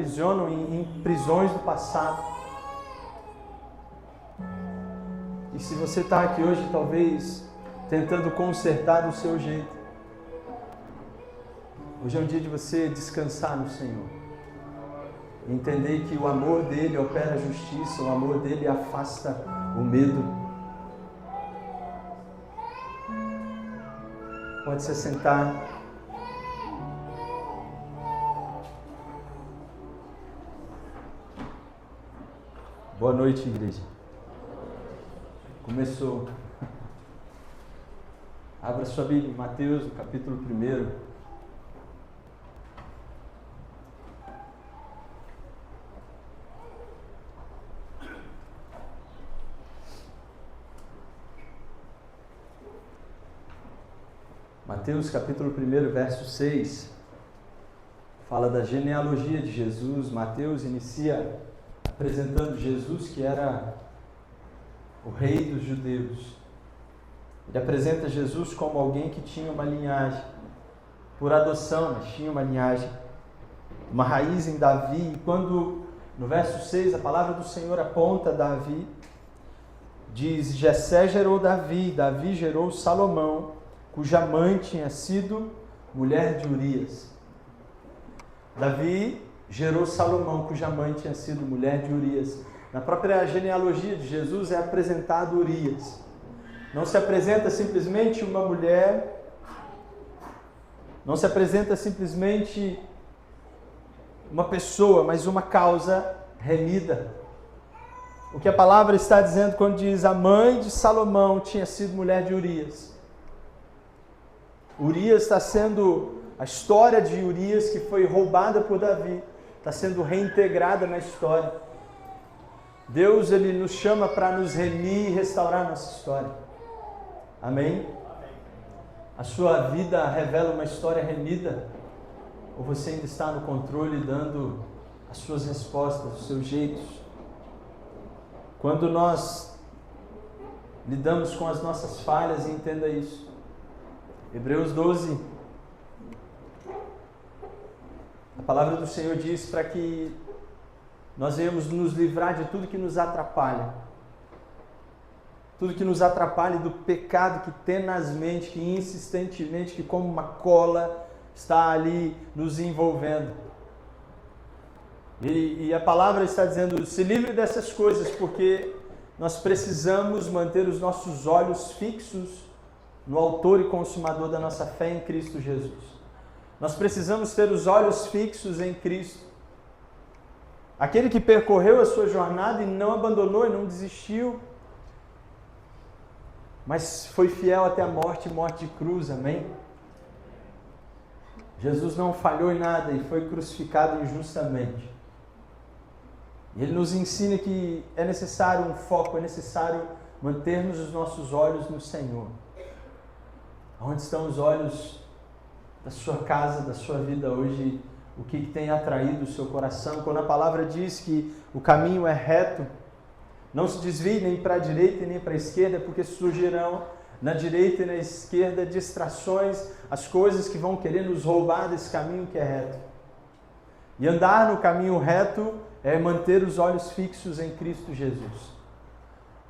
aprisionam em prisões do passado. E se você está aqui hoje, talvez tentando consertar do seu jeito, hoje é um dia de você descansar no Senhor. Entender que o amor dele opera a justiça, o amor dele afasta o medo. Pode se sentar. Boa noite, igreja. Começou. Abra sua Bíblia, Mateus, no capítulo 1. Mateus capítulo 1, verso 6, fala da genealogia de Jesus. Mateus inicia apresentando Jesus, que era o rei dos judeus. Ele apresenta Jesus como alguém que tinha uma linhagem, por adoção, mas tinha uma linhagem, uma raiz em Davi. E quando, no verso 6, a palavra do Senhor aponta Davi, diz: Jessé gerou Davi, Davi gerou Salomão, cuja mãe tinha sido mulher de Urias. Davi gerou Salomão, cuja mãe tinha sido mulher de Urias. Na própria genealogia de Jesus é apresentado Urias. Não se apresenta simplesmente uma mulher, não se apresenta simplesmente uma pessoa, mas uma causa remida. O que a palavra está dizendo quando diz a mãe de Salomão tinha sido mulher de Urias? Urias está sendo, a história de Urias, que foi roubada por Davi, está sendo reintegrada na história. Deus, ele nos chama para nos remir e restaurar nossa história. Amém? A sua vida revela uma história remida? Ou você ainda está no controle, dando as suas respostas, os seus jeitos? Quando nós lidamos com as nossas falhas, entenda isso. Hebreus 12, a palavra do Senhor diz para que nós venhamos nos livrar de tudo que nos atrapalha. Tudo que nos atrapalha do pecado que tenazmente, que insistentemente, que como uma cola está ali nos envolvendo. E a palavra está dizendo, se livre dessas coisas, porque nós precisamos manter os nossos olhos fixos no autor e consumador da nossa fé em Cristo Jesus. Nós precisamos ter os olhos fixos em Cristo. Aquele que percorreu a sua jornada e não abandonou e não desistiu, mas foi fiel até a morte e morte de cruz, amém? Jesus não falhou em nada e foi crucificado injustamente. Ele nos ensina que é necessário um foco, é necessário mantermos os nossos olhos no Senhor. Onde estão os olhos da sua casa, da sua vida hoje? O que tem atraído o seu coração? Quando a palavra diz que o caminho é reto, não se desvie nem para a direita nem para a esquerda, porque surgirão na direita e na esquerda distrações, as coisas que vão querer nos roubar desse caminho que é reto. E andar no caminho reto é manter os olhos fixos em Cristo Jesus.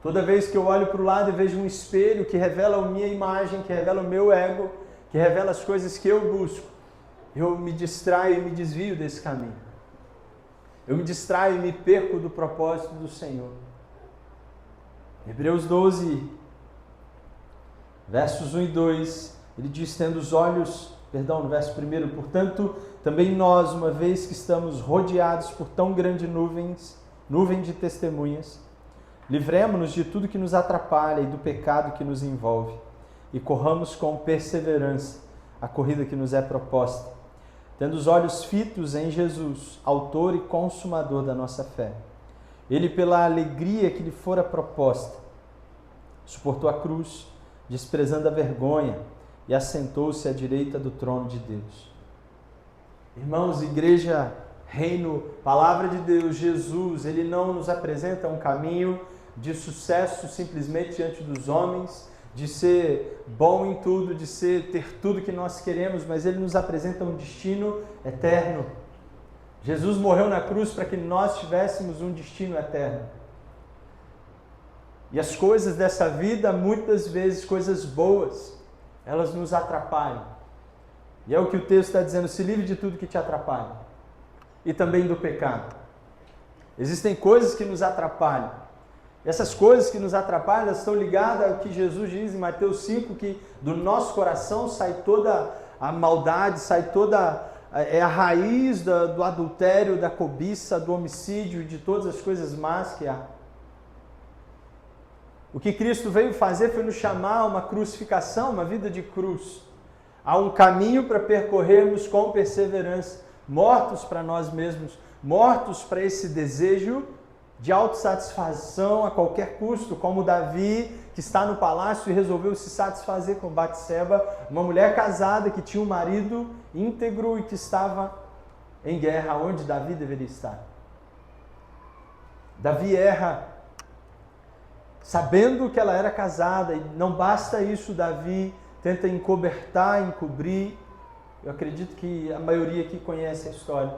Toda vez que eu olho para o lado e vejo um espelho que revela a minha imagem, que revela o meu ego, que revela as coisas que eu busco, eu me distraio e me desvio desse caminho. Eu me distraio e me perco do propósito do Senhor. Hebreus 12, versos 1 e 2, ele diz, no verso 1, portanto, também nós, uma vez que estamos rodeados por tão grande nuvem de testemunhas, livremo-nos de tudo que nos atrapalha e do pecado que nos envolve, e corramos com perseverança a corrida que nos é proposta, tendo os olhos fitos em Jesus, autor e consumador da nossa fé. Ele, pela alegria que lhe fora proposta, suportou a cruz, desprezando a vergonha, e assentou-se à direita do trono de Deus. Irmãos, igreja, reino, palavra de Deus, Jesus, ele não nos apresenta um caminho de sucesso simplesmente diante dos homens, de ser bom em tudo, de ter tudo que nós queremos, mas ele nos apresenta um destino eterno. Jesus morreu na cruz para que nós tivéssemos um destino eterno. E as coisas dessa vida, muitas vezes, coisas boas, elas nos atrapalham. E é o que o texto está dizendo: se livre de tudo que te atrapalha. E também do pecado. Existem coisas que nos atrapalham. Essas coisas que nos atrapalham, elas estão ligadas ao que Jesus diz em Mateus 5, que do nosso coração sai toda a maldade, sai toda a raiz do adultério, da cobiça, do homicídio, de todas as coisas más que há. O que Cristo veio fazer foi nos chamar a uma crucificação, uma vida de cruz. Há um caminho para percorrermos com perseverança, mortos para nós mesmos, mortos para esse desejo de autossatisfação a qualquer custo, como Davi, que está no palácio e resolveu se satisfazer com Batseba, uma mulher casada que tinha um marido íntegro e que estava em guerra, onde Davi deveria estar. Davi erra, sabendo que ela era casada, e não basta isso, Davi tenta encobertar, encobrir. Eu acredito que a maioria aqui conhece a história.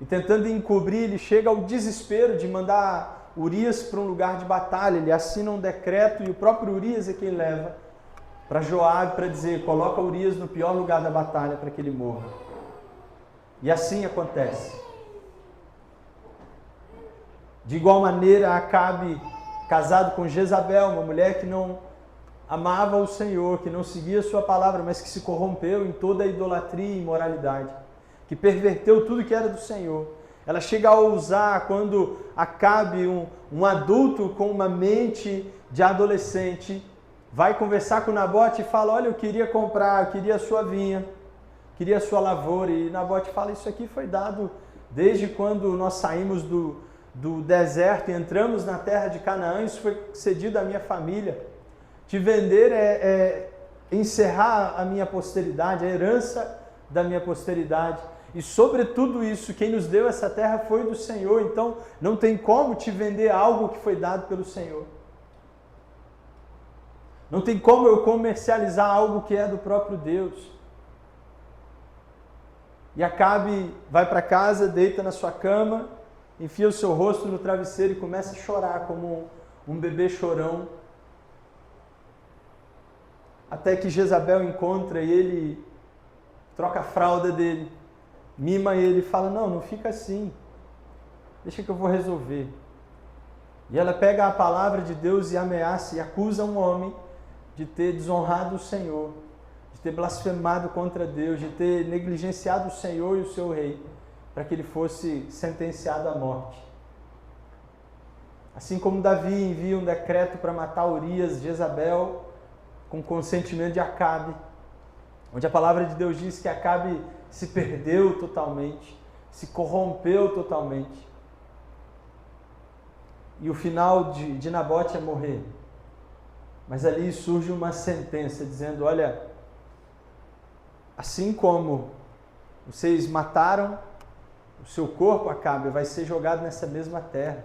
E tentando encobrir, ele chega ao desespero de mandar Urias para um lugar de batalha. Ele assina um decreto e o próprio Urias é quem leva para Joabe para dizer: coloca Urias no pior lugar da batalha para que ele morra. E assim acontece. De igual maneira, Acabe, casado com Jezabel, uma mulher que não amava o Senhor, que não seguia a sua palavra, mas que se corrompeu em toda a idolatria e imoralidade, que perverteu tudo que era do Senhor. Ela chega a ousar, quando Acabe, um adulto com uma mente de adolescente, vai conversar com Nabote e fala: olha, eu queria comprar, eu queria a sua vinha, queria a sua lavoura. E Nabote fala: isso aqui foi dado desde quando nós saímos do deserto e entramos na terra de Canaã, isso foi cedido à minha família. Te vender é encerrar a minha posteridade, a herança da minha posteridade. E sobre tudo isso, quem nos deu essa terra foi do Senhor. Então, não tem como te vender algo que foi dado pelo Senhor. Não tem como eu comercializar algo que é do próprio Deus. E Acabe vai para casa, deita na sua cama, enfia o seu rosto no travesseiro e começa a chorar como um bebê chorão. Até que Jezabel encontra e ele troca a fralda dele, mima ele e fala: não fica assim, deixa que eu vou resolver. E ela pega a palavra de Deus e ameaça e acusa um homem de ter desonrado o Senhor, de ter blasfemado contra Deus, de ter negligenciado o Senhor e o seu rei, para que ele fosse sentenciado à morte. Assim como Davi envia um decreto para matar Urias, Jezabel, com consentimento de Acabe, onde a palavra de Deus diz que Acabe se perdeu totalmente, se corrompeu totalmente. E o final de Nabote é morrer. Mas ali surge uma sentença dizendo: olha, assim como vocês mataram, o seu corpo, Acabe, vai ser jogado nessa mesma terra.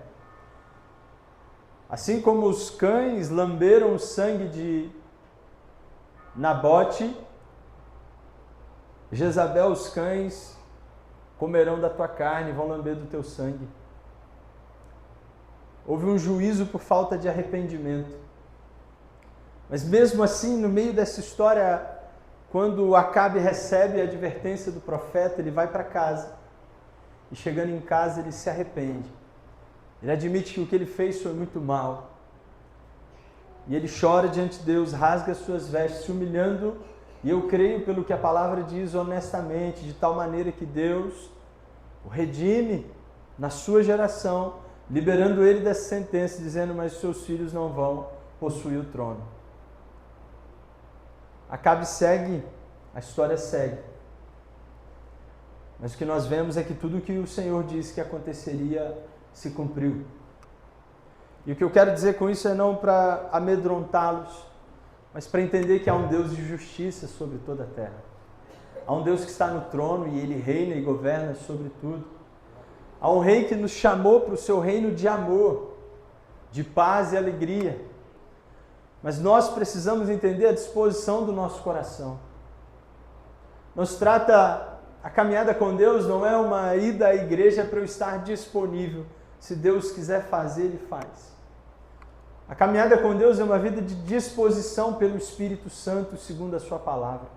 Assim como os cães lamberam o sangue de Nabote, Jezabel, os cães comerão da tua carne e vão lamber do teu sangue. Houve um juízo por falta de arrependimento. Mas mesmo assim, no meio dessa história, quando Acabe recebe a advertência do profeta, ele vai para casa. E chegando em casa, ele se arrepende. Ele admite que o que ele fez foi muito mal. E ele chora diante de Deus, rasga as suas vestes, se humilhando. E eu creio, pelo que a palavra diz, honestamente, de tal maneira que Deus o redime na sua geração, liberando ele dessa sentença, dizendo: mas seus filhos não vão possuir o trono. Acabe segue, a história segue. Mas o que nós vemos é que tudo o que o Senhor disse que aconteceria se cumpriu. E o que eu quero dizer com isso é não para amedrontá-los, mas para entender que há um Deus de justiça sobre toda a terra. Há um Deus que está no trono e Ele reina e governa sobre tudo. Há um Rei que nos chamou para o seu reino de amor, de paz e alegria. Mas nós precisamos entender a disposição do nosso coração. Não se trata A caminhada com Deus não é uma ida à igreja para eu estar disponível. Se Deus quiser fazer, Ele faz. A caminhada com Deus é uma vida de disposição pelo Espírito Santo, segundo a sua palavra.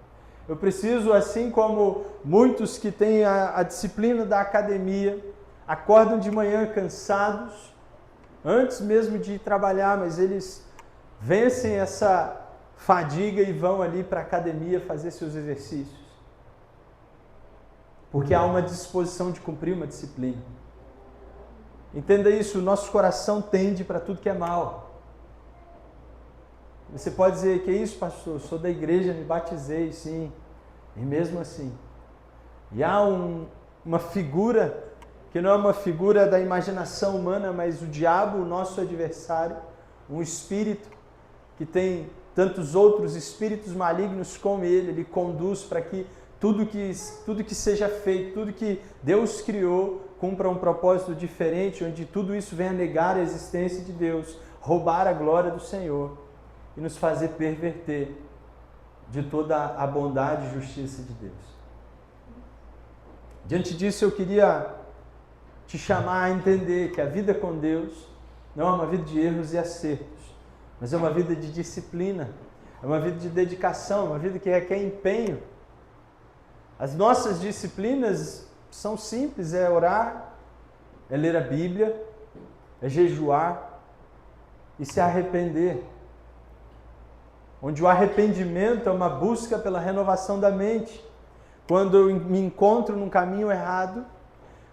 Eu preciso, assim como muitos que têm a disciplina da academia, acordam de manhã cansados, antes mesmo de ir trabalhar, mas eles vencem essa fadiga e vão ali para a academia fazer seus exercícios. Porque há uma disposição de cumprir uma disciplina. Entenda isso, o nosso coração tende para tudo que é mal. Você pode dizer, que é isso, pastor? Eu sou da igreja, me batizei, sim. E mesmo assim. E há uma figura, que não é uma figura da imaginação humana, mas o diabo, o nosso adversário, um espírito que tem tantos outros espíritos malignos como ele conduz para que tudo que seja feito, tudo que Deus criou, cumpra um propósito diferente, onde tudo isso venha negar a existência de Deus, roubar a glória do Senhor e nos fazer perverter de toda a bondade e justiça de Deus. Diante disso, eu queria te chamar a entender que a vida com Deus não é uma vida de erros e acertos, mas é uma vida de disciplina, é uma vida de dedicação, uma vida que requer empenho. As nossas disciplinas são simples, é orar, é ler a Bíblia, é jejuar e se arrepender. Onde o arrependimento é uma busca pela renovação da mente. Quando eu me encontro num caminho errado,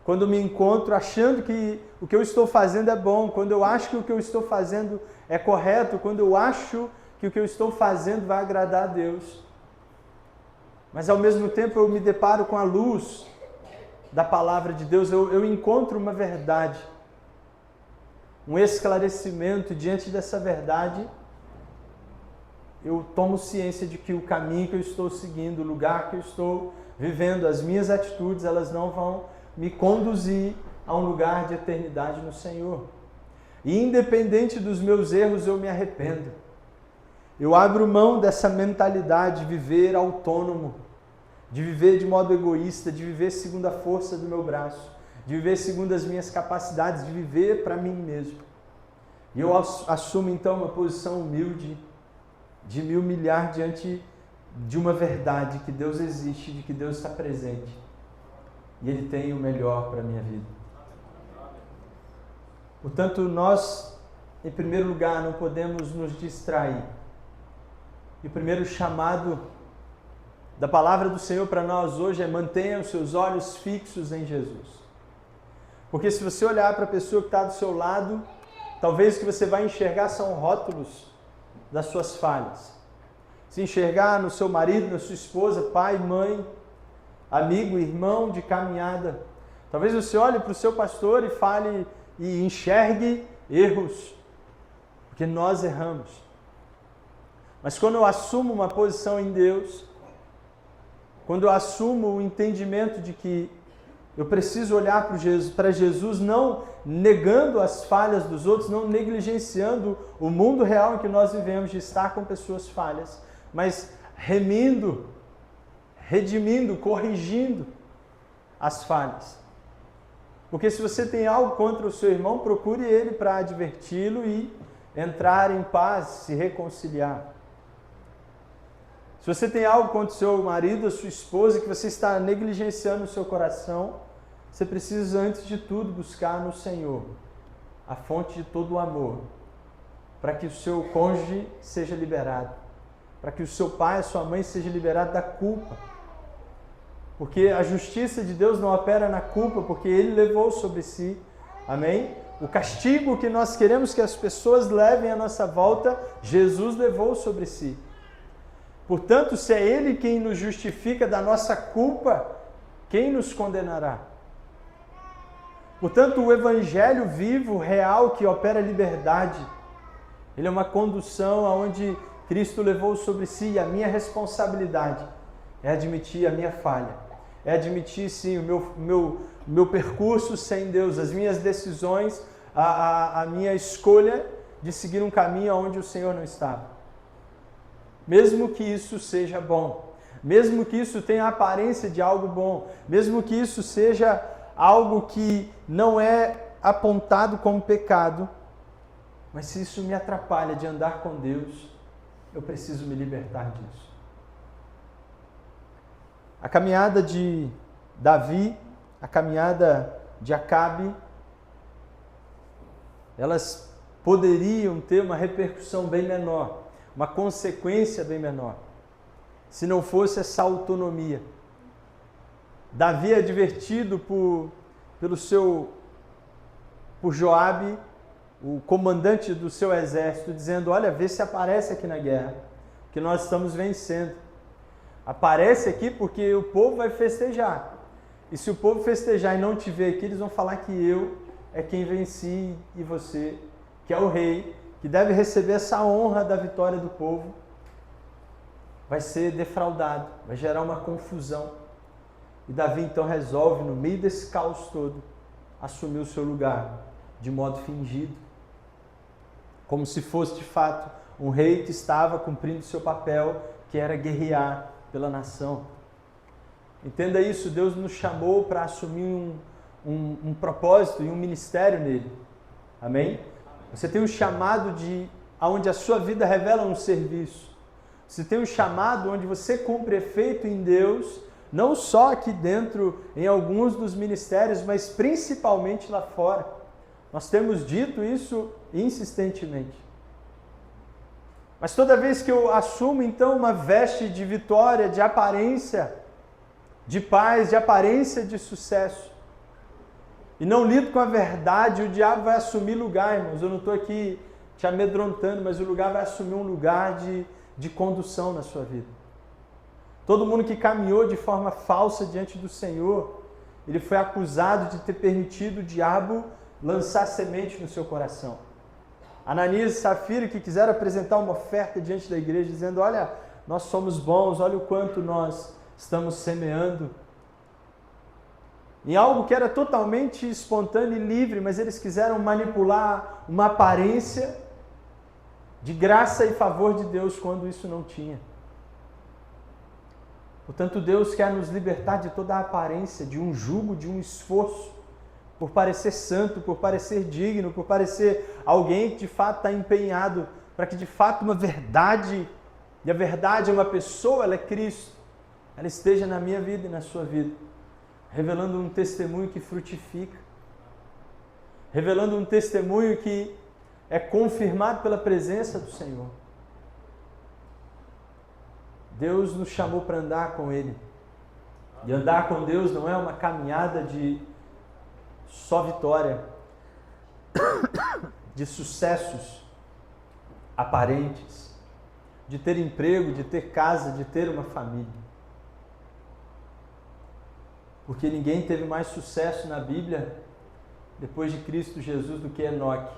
quando eu me encontro achando que o que eu estou fazendo é bom, quando eu acho que o que eu estou fazendo é correto, quando eu acho que o que eu estou fazendo vai agradar a Deus. Mas ao mesmo tempo eu me deparo com a luz da palavra de Deus, eu encontro uma verdade, um esclarecimento. Diante dessa verdade, eu tomo ciência de que o caminho que eu estou seguindo, o lugar que eu estou vivendo, as minhas atitudes, elas não vão me conduzir a um lugar de eternidade no Senhor. E independente dos meus erros, eu me arrependo. Eu abro mão dessa mentalidade de viver autônomo, de viver de modo egoísta, de viver segundo a força do meu braço, de viver segundo as minhas capacidades, de viver para mim mesmo. E eu assumo então uma posição humilde, de me humilhar diante de uma verdade, que Deus existe, de que Deus está presente. E Ele tem o melhor para a minha vida. Portanto, nós, em primeiro lugar, não podemos nos distrair. E o primeiro chamado da palavra do Senhor para nós hoje é: mantenha os seus olhos fixos em Jesus. Porque se você olhar para a pessoa que está do seu lado, talvez o que você vai enxergar são rótulos das suas falhas. Se enxergar no seu marido, na sua esposa, pai, mãe, amigo, irmão de caminhada. Talvez você olhe para o seu pastor e fale e enxergue erros, porque nós erramos. Mas quando eu assumo uma posição em Deus, quando eu assumo o entendimento de que eu preciso olhar para Jesus, não negando as falhas dos outros, não negligenciando o mundo real em que nós vivemos, de estar com pessoas falhas, mas redimindo, corrigindo as falhas. Porque se você tem algo contra o seu irmão, procure ele para adverti-lo e entrar em paz, se reconciliar. Se você tem algo contra o seu marido, a sua esposa, que você está negligenciando o seu coração, você precisa, antes de tudo, buscar no Senhor a fonte de todo o amor, para que o seu cônjuge seja liberado, para que o seu pai, a sua mãe seja liberado da culpa. Porque a justiça de Deus não opera na culpa, porque Ele levou sobre si, amém? O castigo que nós queremos que as pessoas levem à nossa volta, Jesus levou sobre si. Portanto, se é Ele quem nos justifica da nossa culpa, quem nos condenará? Portanto, o Evangelho vivo, real, que opera liberdade, ele é uma condução onde Cristo levou sobre si, e a minha responsabilidade é admitir a minha falha, é admitir, sim, o meu percurso sem Deus, as minhas decisões, a minha escolha de seguir um caminho onde o Senhor não estava. Mesmo que isso seja bom, mesmo que isso tenha a aparência de algo bom, mesmo que isso seja algo que não é apontado como pecado, mas se isso me atrapalha de andar com Deus, eu preciso me libertar disso. A caminhada de Davi, a caminhada de Acabe, elas poderiam ter uma repercussão bem menor, uma consequência bem menor, se não fosse essa autonomia. Davi é advertido por Joabe, o comandante do seu exército, dizendo: olha, vê se aparece aqui na guerra, que nós estamos vencendo. Aparece aqui porque o povo vai festejar. E se o povo festejar e não te ver aqui, eles vão falar que eu é quem venci e você, que é o rei, que deve receber essa honra da vitória do povo, vai ser defraudado, vai gerar uma confusão. E Davi então resolve, no meio desse caos todo, assumir o seu lugar de modo fingido, como se fosse de fato um rei que estava cumprindo seu papel, que era guerrear pela nação. Entenda isso, Deus nos chamou para assumir um propósito e um ministério nele. Amém? Você tem um chamado onde a sua vida revela um serviço. Você tem um chamado onde você cumpre efeito em Deus, não só aqui dentro, em alguns dos ministérios, mas principalmente lá fora. Nós temos dito isso insistentemente. Mas toda vez que eu assumo então uma veste de vitória, de aparência, de paz, de aparência de sucesso, e não lido com a verdade, o diabo vai assumir lugar, irmãos. Eu não estou aqui te amedrontando, mas o lugar vai assumir um lugar de condução na sua vida. Todo mundo que caminhou de forma falsa diante do Senhor, ele foi acusado de ter permitido o diabo lançar semente no seu coração. Ananias e Safira, que quiseram apresentar uma oferta diante da igreja, dizendo: olha, nós somos bons, olha o quanto nós estamos semeando. Em algo que era totalmente espontâneo e livre, mas eles quiseram manipular uma aparência de graça e favor de Deus quando isso não tinha. Portanto, Deus quer nos libertar de toda a aparência, de um jugo, de um esforço, por parecer santo, por parecer digno, por parecer alguém que de fato está empenhado para que de fato uma verdade, e a verdade é uma pessoa, ela é Cristo, ela esteja na minha vida e na sua vida, revelando um testemunho que frutifica, revelando um testemunho que é confirmado pela presença do Senhor. Deus nos chamou para andar com Ele. E andar com Deus não é uma caminhada de só vitória, de sucessos aparentes, de ter emprego, de ter casa, de ter uma família. Porque ninguém teve mais sucesso na Bíblia depois de Cristo Jesus do que Enoque,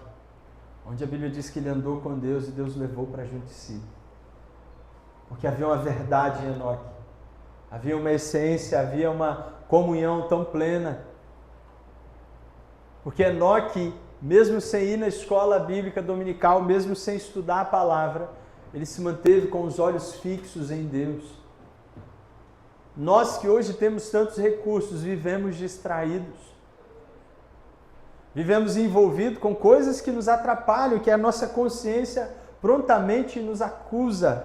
onde a Bíblia diz que ele andou com Deus e Deus o levou para junto de si. Porque havia uma verdade em Enoque, havia uma essência, havia uma comunhão tão plena. Porque Enoque, mesmo sem ir na escola bíblica dominical, mesmo sem estudar a palavra, ele se manteve com os olhos fixos em Deus. Nós que hoje temos tantos recursos, vivemos distraídos. Vivemos envolvidos com coisas que nos atrapalham, que a nossa consciência prontamente nos acusa.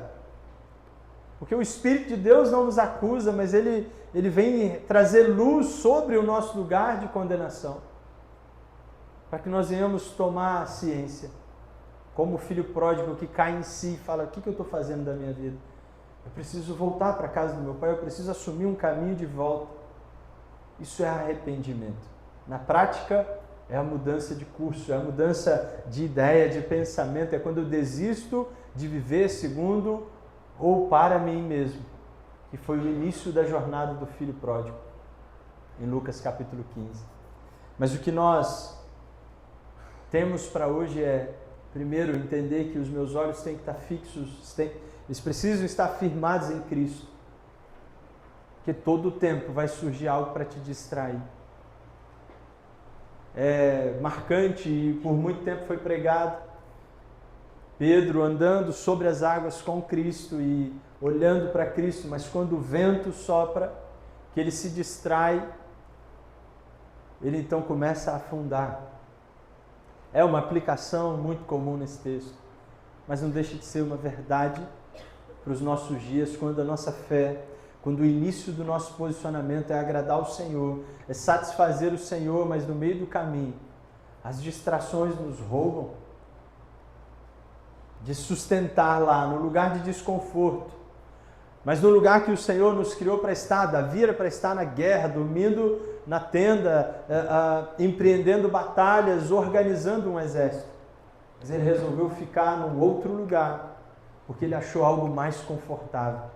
Porque o Espírito de Deus não nos acusa, mas ele vem trazer luz sobre o nosso lugar de condenação. Para que nós venhamos tomar ciência. Como o filho pródigo que cai em si e fala: o que eu estou fazendo da minha vida? Eu preciso voltar para a casa do meu pai, eu preciso assumir um caminho de volta. Isso é arrependimento. Na prática, é a mudança de curso, é a mudança de ideia, de pensamento, é quando eu desisto de viver segundo ou para mim mesmo, que foi o início da jornada do filho pródigo, em Lucas capítulo 15. Mas o que nós temos para hoje é, primeiro, entender que os meus olhos têm que estar fixos, eles precisam estar firmados em Cristo, porque todo o tempo vai surgir algo para te distrair. É marcante e por muito tempo foi pregado Pedro andando sobre as águas com Cristo e olhando para Cristo, mas quando o vento sopra, que ele se distrai, ele então começa a afundar. É uma aplicação muito comum nesse texto, mas não deixa de ser uma verdade para os nossos dias, quando a nossa fé, quando o início do nosso posicionamento é agradar o Senhor, é satisfazer o Senhor, mas no meio do caminho, as distrações nos roubam de sustentar lá, no lugar de desconforto, mas no lugar que o Senhor nos criou para estar. Davi era para estar na guerra, dormindo na tenda, empreendendo batalhas, organizando um exército. Mas ele resolveu ficar num outro lugar, porque ele achou algo mais confortável.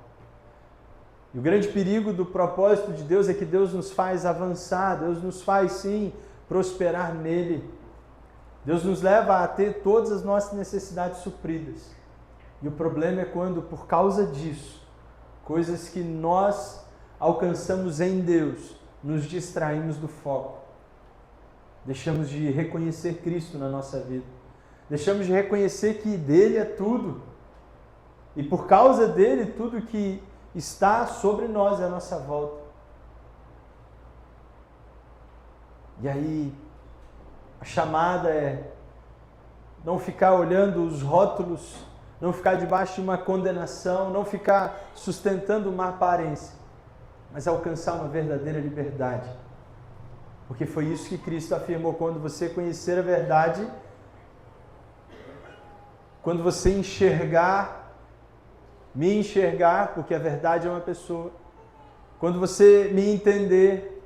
E o grande perigo do propósito de Deus é que Deus nos faz avançar, Deus nos faz sim prosperar nele. Deus nos leva a ter todas as nossas necessidades supridas. E o problema é quando, por causa disso, coisas que nós alcançamos em Deus, nos distraímos do foco. Deixamos de reconhecer Cristo na nossa vida. Deixamos de reconhecer que dele é tudo. E por causa dele, tudo que está sobre nós é a nossa volta. E aí, a chamada é não ficar olhando os rótulos, não ficar debaixo de uma condenação, não ficar sustentando uma aparência, mas alcançar uma verdadeira liberdade. Porque foi isso que Cristo afirmou: quando você conhecer a verdade, quando você me enxergar, porque a verdade é uma pessoa, quando você me entender,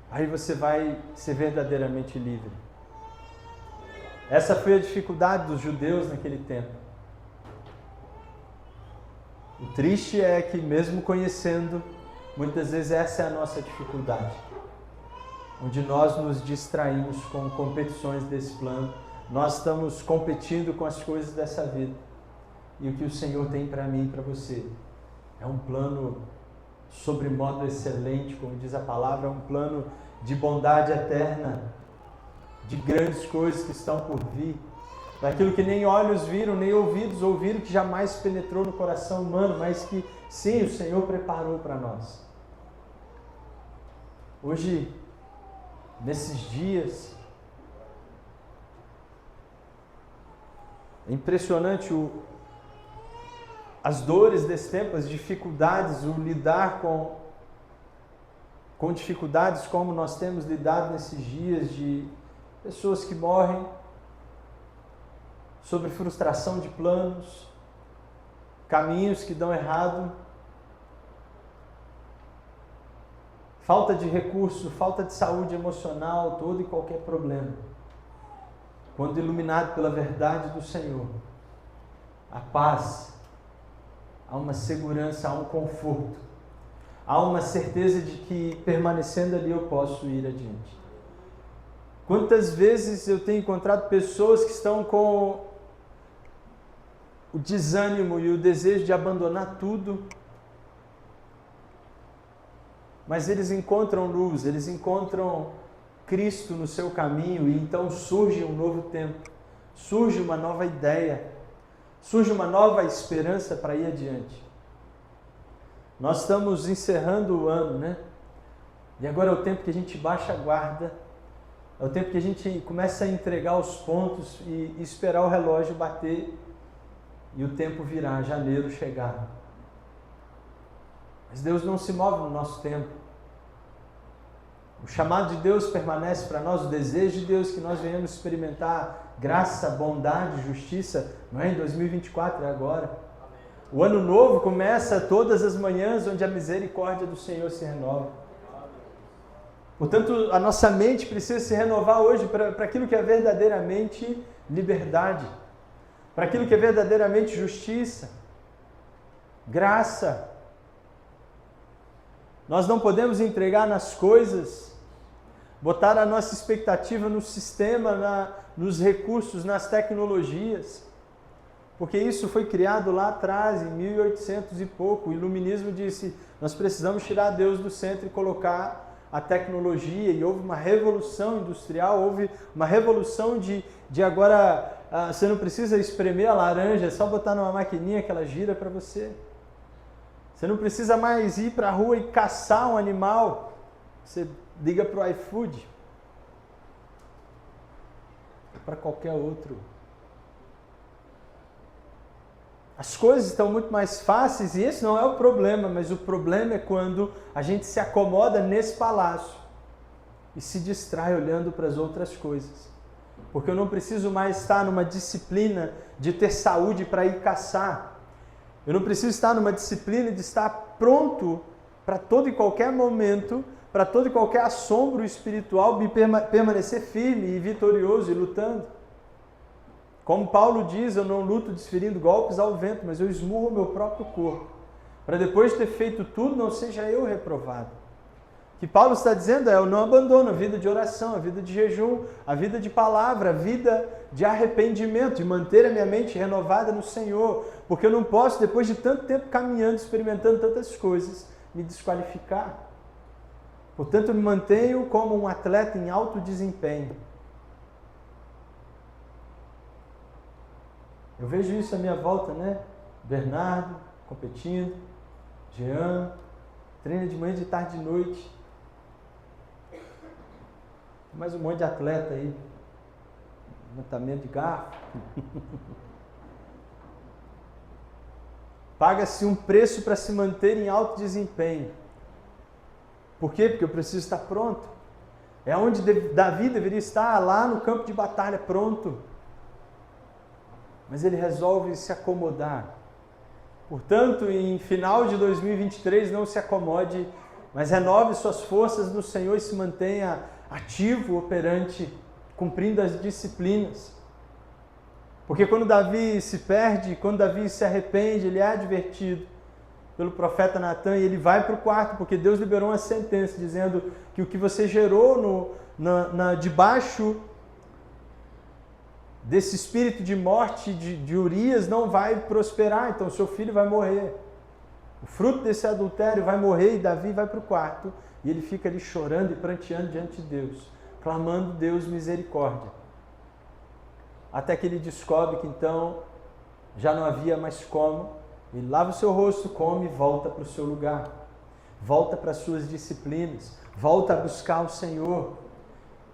aí você vai ser verdadeiramente livre. Essa foi a dificuldade dos judeus naquele tempo. O triste é que, mesmo conhecendo, muitas vezes essa é a nossa dificuldade. Onde nós nos distraímos com competições desse plano. Nós estamos competindo com as coisas dessa vida. E o que o Senhor tem para mim e para você é um plano sobremodo excelente, como diz a palavra, é um plano de bondade eterna, de grandes coisas que estão por vir, daquilo que nem olhos viram, nem ouvidos ouviram, que jamais penetrou no coração humano, mas que sim, o Senhor preparou para nós. Hoje, nesses dias, é impressionante as dores desse tempo, as dificuldades, o lidar com dificuldades como nós temos lidado nesses dias, de pessoas que morrem, sobre frustração de planos, caminhos que dão errado, falta de recurso, falta de saúde emocional, todo e qualquer problema. Quando iluminado pela verdade do Senhor, a paz, há uma segurança, há um conforto, há uma certeza de que permanecendo ali eu posso ir adiante. Quantas vezes eu tenho encontrado pessoas que estão com o desânimo e o desejo de abandonar tudo, mas eles encontram luz, eles encontram Cristo no seu caminho e então surge um novo tempo, surge uma nova ideia, surge uma nova esperança para ir adiante. Nós estamos encerrando o ano, né? E agora é o tempo que a gente baixa a guarda, é o tempo que a gente começa a entregar os pontos e esperar o relógio bater e o tempo virar, janeiro chegar. Mas Deus não se move no nosso tempo. O chamado de Deus permanece para nós, o desejo de Deus que nós venhamos experimentar graça, bondade, justiça, não é em 2024, é agora. O ano novo começa todas as manhãs onde a misericórdia do Senhor se renova. Portanto, a nossa mente precisa se renovar hoje para aquilo que é verdadeiramente liberdade, para aquilo que é verdadeiramente justiça, graça. Nós não podemos entregar nas coisas, botar a nossa expectativa no sistema, nos recursos, nas tecnologias, porque isso foi criado lá atrás, em 1800 e pouco. O iluminismo disse, nós precisamos tirar Deus do centro e colocar a tecnologia e houve uma revolução industrial, houve uma revolução de agora você não precisa espremer a laranja, é só botar numa maquininha que ela gira para você. Você não precisa mais ir para a rua e caçar um animal, você liga para o iFood, ou para qualquer outro. As coisas estão muito mais fáceis e esse não é o problema, mas o problema é quando a gente se acomoda nesse palácio e se distrai olhando para as outras coisas. Porque eu não preciso mais estar numa disciplina de ter saúde para ir caçar. Eu não preciso estar numa disciplina de estar pronto para todo e qualquer momento, para todo e qualquer assombro espiritual, permanecer firme e vitorioso e lutando. Como Paulo diz, eu não luto desferindo golpes ao vento, mas eu esmurro o meu próprio corpo, para depois de ter feito tudo, não seja eu reprovado. O que Paulo está dizendo é, eu não abandono a vida de oração, a vida de jejum, a vida de palavra, a vida de arrependimento, de manter a minha mente renovada no Senhor, porque eu não posso, depois de tanto tempo caminhando, experimentando tantas coisas, me desqualificar. Portanto, eu me mantenho como um atleta em alto desempenho. Eu vejo isso à minha volta, né? Bernardo competindo, Jean, treina de manhã, de tarde, de noite. Tem mais um monte de atleta aí. Levantamento de garfo. Paga-se um preço para se manter em alto desempenho. Por quê? Porque eu preciso estar pronto. É onde Davi deveria estar, lá no campo de batalha, pronto. Mas ele resolve se acomodar. Portanto, em final de 2023, não se acomode, mas renove suas forças no Senhor e se mantenha ativo, operante, cumprindo as disciplinas. Porque quando Davi se perde, quando Davi se arrepende, ele é advertido pelo profeta Natan e ele vai para o quarto, porque Deus liberou uma sentença dizendo que o que você gerou debaixo desse espírito de morte de Urias não vai prosperar, então seu filho vai morrer. O fruto desse adultério vai morrer e Davi vai para o quarto e ele fica ali chorando e pranteando diante de Deus, clamando Deus misericórdia. Até que ele descobre que então já não havia mais como, ele lava o seu rosto, come e volta para o seu lugar, volta para as suas disciplinas, volta a buscar o Senhor.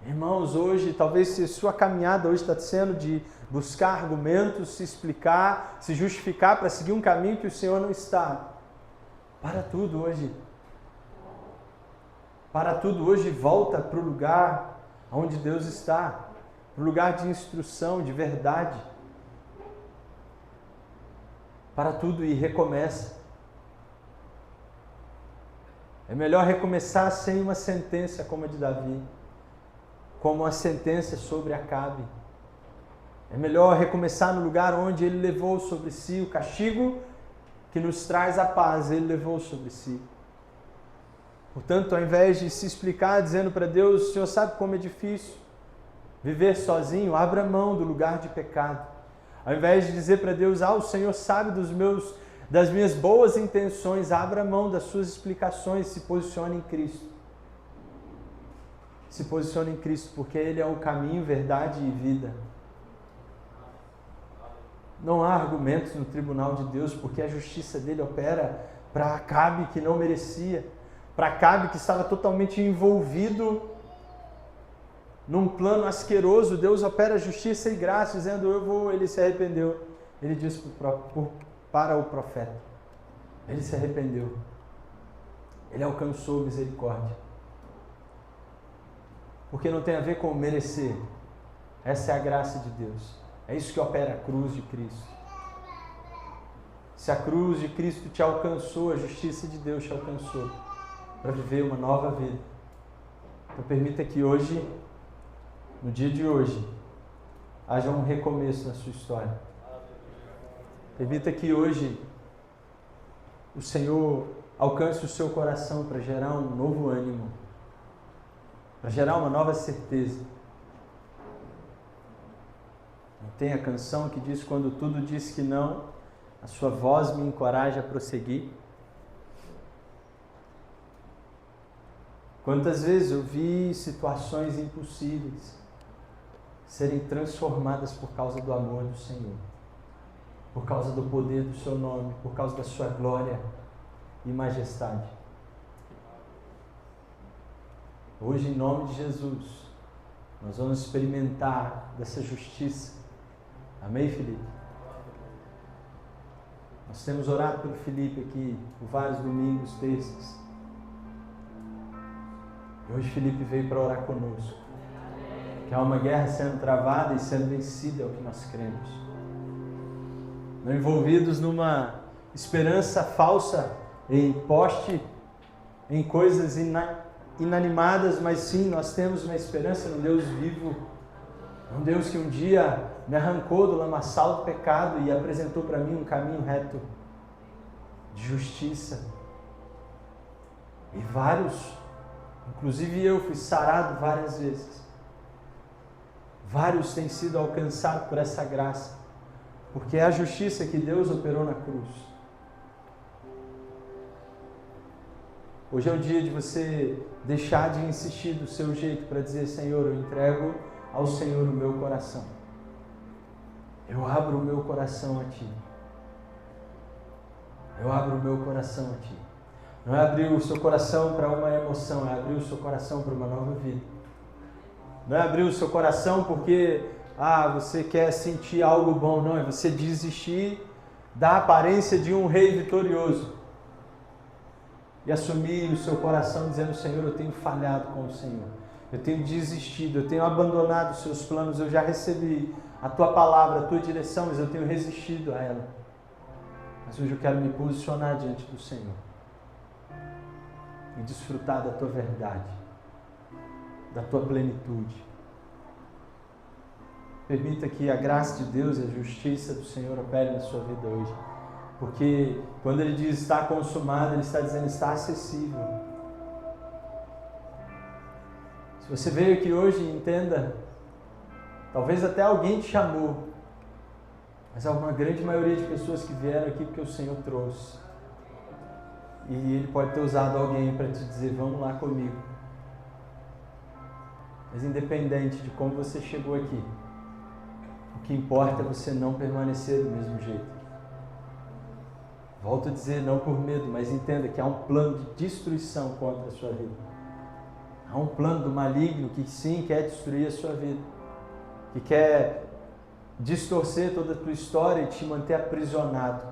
Irmãos, hoje, talvez se sua caminhada hoje está sendo de buscar argumentos, se explicar, se justificar para seguir um caminho que o Senhor não está. Para tudo hoje. Para tudo hoje, volta para o lugar onde Deus está. Para o lugar de instrução, de verdade. Para tudo e recomeça. É melhor recomeçar sem uma sentença como a de Davi, como a sentença sobre Acabe. É melhor recomeçar no lugar onde ele levou sobre si o castigo que nos traz a paz, ele levou sobre si. Portanto, ao invés de se explicar dizendo para Deus, o Senhor sabe como é difícil viver sozinho, abra mão do lugar de pecado. Ao invés de dizer para Deus, o Senhor sabe das minhas boas intenções, abra mão das suas explicações, se posicione em Cristo. Se posicione em Cristo, porque Ele é o caminho, verdade e vida. Não há argumentos no tribunal de Deus, porque a justiça dele opera para Acabe que não merecia, para Acabe que estava totalmente envolvido num plano asqueroso. Deus opera justiça e graça, dizendo, ele se arrependeu. Ele disse para o profeta, ele se arrependeu, ele alcançou misericórdia. Porque não tem a ver com merecer. Essa é a graça de Deus. É isso que opera a cruz de Cristo. Se a cruz de Cristo te alcançou, a justiça de Deus te alcançou para viver uma nova vida. Então permita que hoje, no dia de hoje, haja um recomeço na sua história. Permita que hoje o Senhor alcance o seu coração para gerar um novo ânimo, para gerar uma nova certeza. Tem a canção que diz, quando tudo diz que não, a sua voz me encoraja a prosseguir. Quantas vezes eu vi situações impossíveis serem transformadas por causa do amor do Senhor, por causa do poder do seu nome, por causa da sua glória e majestade. Hoje, em nome de Jesus, nós vamos experimentar dessa justiça. Amém, Felipe? Nós temos orado pelo Felipe aqui por vários domingos, terças. E hoje Felipe veio para orar conosco. Que há uma guerra sendo travada e sendo vencida, é o que nós cremos. Não envolvidos numa esperança falsa em poste, em coisas inanimadas, mas sim, nós temos uma esperança no Deus vivo, um Deus que um dia me arrancou do lamaçal do pecado e apresentou para mim um caminho reto de justiça. E vários, inclusive eu, fui sarado várias vezes. Vários têm sido alcançados por essa graça, porque é a justiça que Deus operou na cruz. Hoje é o dia de você deixar de insistir do seu jeito para dizer: Senhor, eu entrego ao Senhor o meu coração. Eu abro o meu coração a Ti. Eu abro o meu coração a Ti. Não é abrir o seu coração para uma emoção, é abrir o seu coração para uma nova vida. Não é abrir o seu coração porque você quer sentir algo bom, não. É você desistir da aparência de um rei vitorioso e assumir o seu coração dizendo: Senhor, eu tenho falhado com o Senhor. Eu tenho desistido, eu tenho abandonado os seus planos, eu já recebi a Tua palavra, a Tua direção, mas eu tenho resistido a ela. Mas hoje eu quero me posicionar diante do Senhor e desfrutar da Tua verdade, da Tua plenitude. Permita que a graça de Deus e a justiça do Senhor opere na sua vida hoje. Porque quando Ele diz está consumado, Ele está dizendo está acessível. Se você veio aqui hoje, entenda, talvez até alguém te chamou, mas há uma grande maioria de pessoas que vieram aqui porque o Senhor trouxe. E Ele pode ter usado alguém para te dizer: vamos lá comigo. Mas independente de como você chegou aqui, o que importa é você não permanecer do mesmo jeito. Volto a dizer, não por medo, mas entenda que há um plano de destruição contra a sua vida. Há um plano do maligno que sim quer destruir a sua vida, que quer distorcer toda a tua história e te manter aprisionado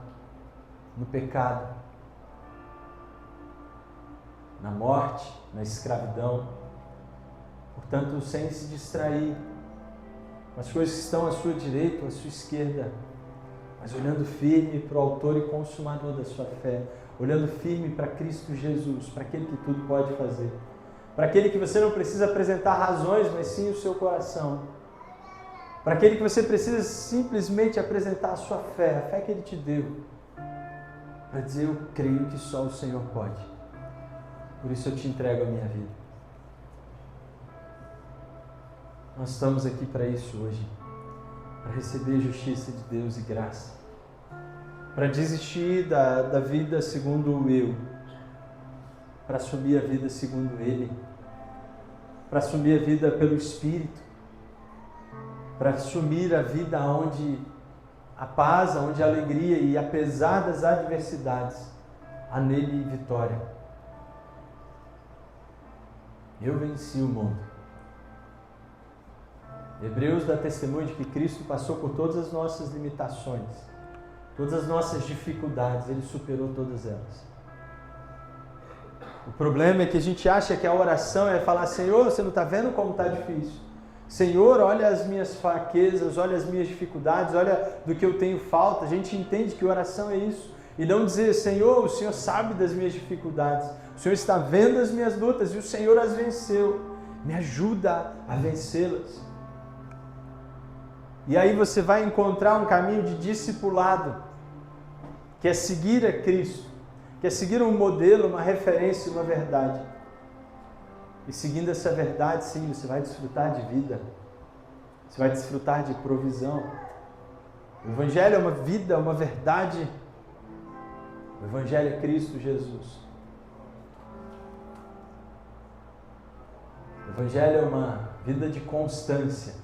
no pecado, na morte, na escravidão. Portanto, sem se distrair com as coisas que estão à sua direita ou à sua esquerda, mas olhando firme para o autor e consumador da sua fé, olhando firme para Cristo Jesus, para aquele que tudo pode fazer, para aquele que você não precisa apresentar razões, mas sim o seu coração, para aquele que você precisa simplesmente apresentar a sua fé, a fé que Ele te deu, para dizer: eu creio que só o Senhor pode, por isso eu te entrego a minha vida. Nós estamos aqui para isso hoje, para receber justiça de Deus e graça, para desistir da vida segundo o eu, para assumir a vida segundo Ele, para assumir a vida pelo Espírito, para assumir a vida onde a paz, onde a alegria e apesar das adversidades, há nele vitória. Eu venci o mundo. Hebreus dá testemunho de que Cristo passou por todas as nossas limitações, todas as nossas dificuldades, Ele superou todas elas. O problema é que a gente acha que a oração é falar: Senhor, você não está vendo como está difícil? Senhor, olha as minhas fraquezas, olha as minhas dificuldades, olha do que eu tenho falta. A gente entende que oração é isso. E não dizer: Senhor, o Senhor sabe das minhas dificuldades, o Senhor está vendo as minhas lutas e o Senhor as venceu. Me ajuda a vencê-las. E aí você vai encontrar um caminho de discipulado, que é seguir a Cristo, que é seguir um modelo, uma referência, uma verdade. E seguindo essa verdade, sim, você vai desfrutar de vida, você vai desfrutar de provisão. O Evangelho é uma vida, uma verdade. O Evangelho é Cristo Jesus. O Evangelho é uma vida de constância.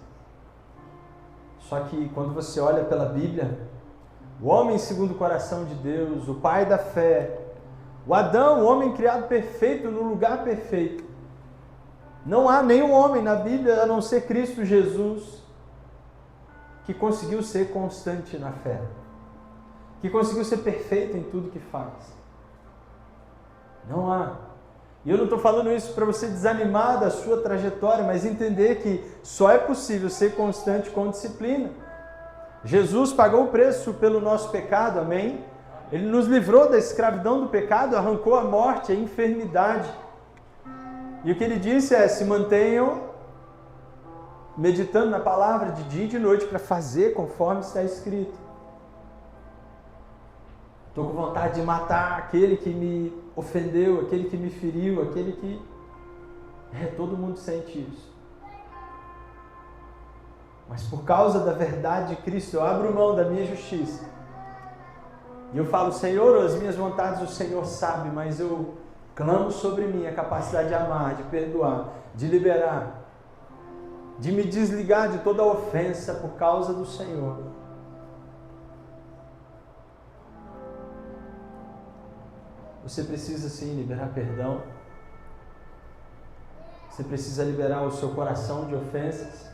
Só que quando você olha pela Bíblia, o homem segundo o coração de Deus, o pai da fé, o Adão, o homem criado perfeito no lugar perfeito. Não há nenhum homem na Bíblia, a não ser Cristo Jesus, que conseguiu ser constante na fé, que conseguiu ser perfeito em tudo que faz. Não há. E eu não estou falando isso para você desanimar da sua trajetória, mas entender que só é possível ser constante com disciplina. Jesus pagou o preço pelo nosso pecado, amém? Ele nos livrou da escravidão do pecado, arrancou a morte, a enfermidade. E o que ele disse é: se mantenham meditando na palavra de dia e de noite para fazer conforme está escrito. Estou com vontade de matar aquele que me ofendeu, aquele que me feriu, aquele que... todo mundo sente isso. Mas por causa da verdade de Cristo, eu abro mão da minha justiça. E eu falo: Senhor, as minhas vontades o Senhor sabe, mas eu clamo sobre mim a capacidade de amar, de perdoar, de liberar, de me desligar de toda ofensa por causa do Senhor. Você precisa sim liberar perdão. Você precisa liberar o seu coração de ofensas.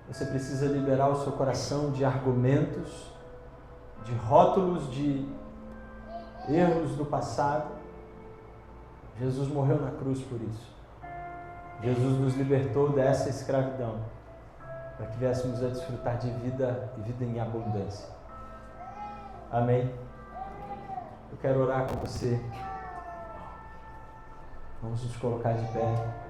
Você precisa liberar o seu coração de argumentos, de rótulos, de erros do passado. Jesus morreu na cruz por isso. Jesus nos libertou dessa escravidão, para que viéssemos a desfrutar de vida e vida em abundância. Amém? Eu quero orar com você. Vamos nos colocar de pé.